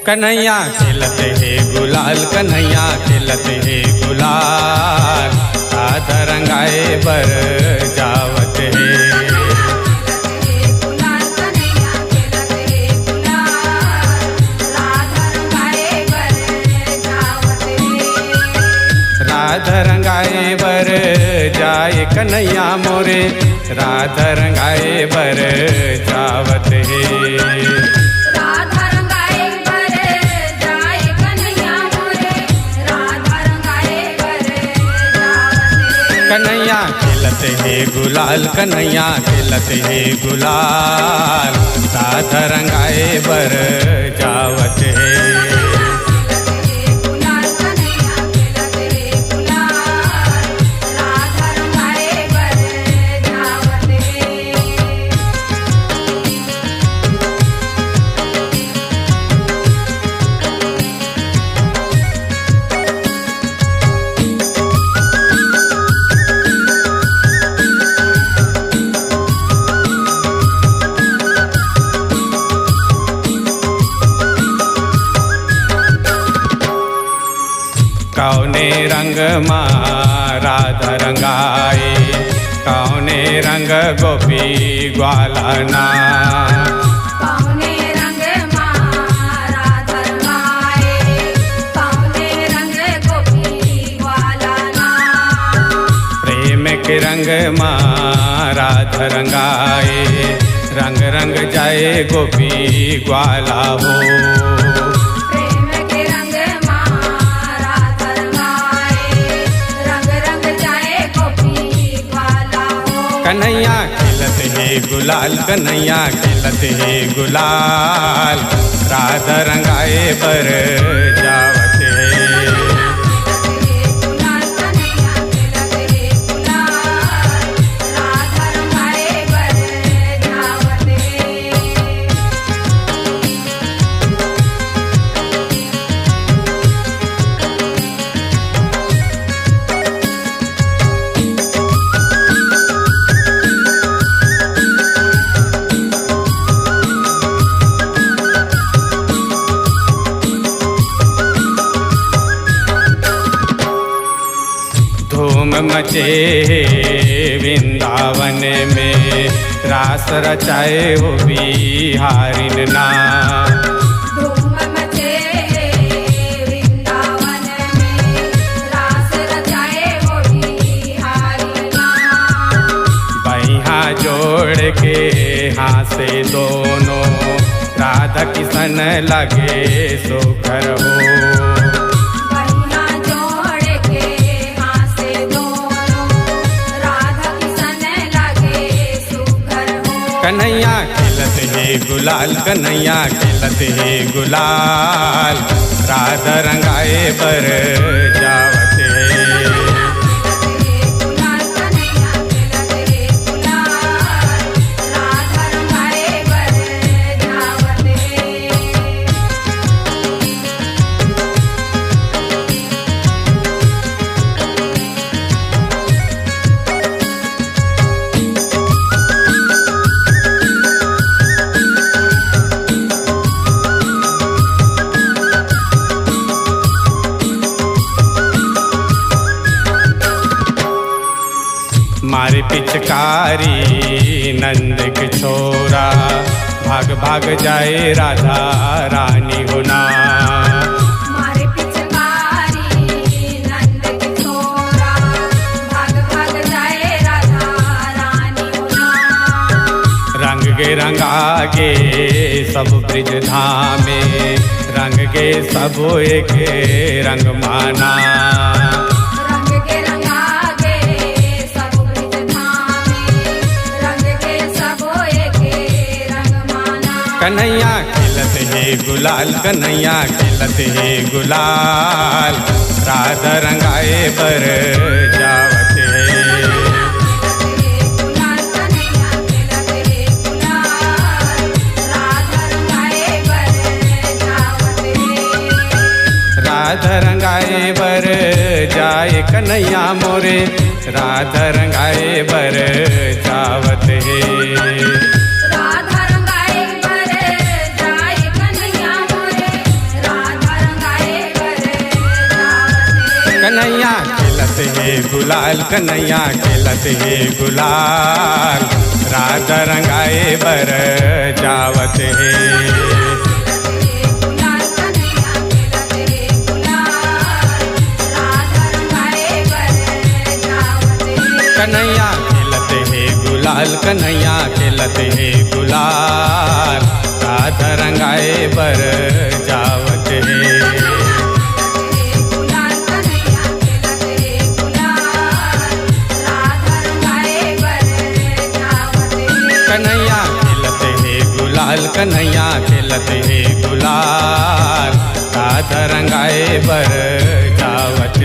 कन्हैया खेलते है गुलाल, कन्हैया खेलते है गुलाल, राधा रंगाए बर जावत है। राधा रंगाए बर जाए कन्हैया मोरे, राधा रंगाए बर जावत है। राधा रंगाए बर जाए कन्हैया मोरे, राधा रंगाए बर जावत है। कन्हैया खेलते है गुलाल, कन्हैया खेलते है गुलाल, राधा रंगाए बर जावत है। कौने रंग माँ राधा रंगाए, कौने रंग गोपी ग्वालना। कौने रंग माँ राधा रंगाए, कौने रंग गोपी ग्वालना। प्रेम के रंग माँ राधा रंगाए, रंग रंग जाए गोपी ग्वाला हो। कन्हैया खेलते है गुलाल, कन्हैया खेलते है गुलाल, राधा रंगाए बर जावत है। धूम मचे वृंदावन में, रास रचाए वो बिहारिन ना। धूम मचे वृंदावन में, रास रचाए वो बिहारिन ना। बैहा जोड़ के हाथ से दोनों, राधा किशन लगे सोकर हो। कन्हैया खेलते है गुलाल, कन्हैया खेलते है गुलाल, राधा रंगाए बर जावत है। मारे पिचकारी नंद के छोरा, भाग भाग जाए राधा रानी होना। मारे पिचकारी नंद के छोरा, भाग भाग जाए राधा रानी होना। रंग गे रंगा गे सब ब्रिज धामे, रंग गे सब एक रंग माना। कन्हैया खेलते है गुलाल, कन्हैया खेलते है गुलाल, राधा रंगाए बर जावत है। राधा रंगाए बर जाए कन्हैया मोरे, राधा रंगाए बर जावत है। राधा रंगाए बर जाए कन्हैया मोरे, गुलाल कन्हैया खेलत हे गुलाल राधा रंगाए बर जावत हे गुलाल कन्हैया खेलत हे गुलाल राधा रंगाए बर जावत हे कन्हैया खेलत हे गुलाल कन्हैया खेलत हे गुलाल राधा रंगाए बर जावत हे गुलाल कन्हैया खेलत हे गुलाल राधा रंगाए बर जावत हे कन्हैया खेलत हे गुलाल कन्हैया खेलत हे गुलाल राधा रंगाए बर जावत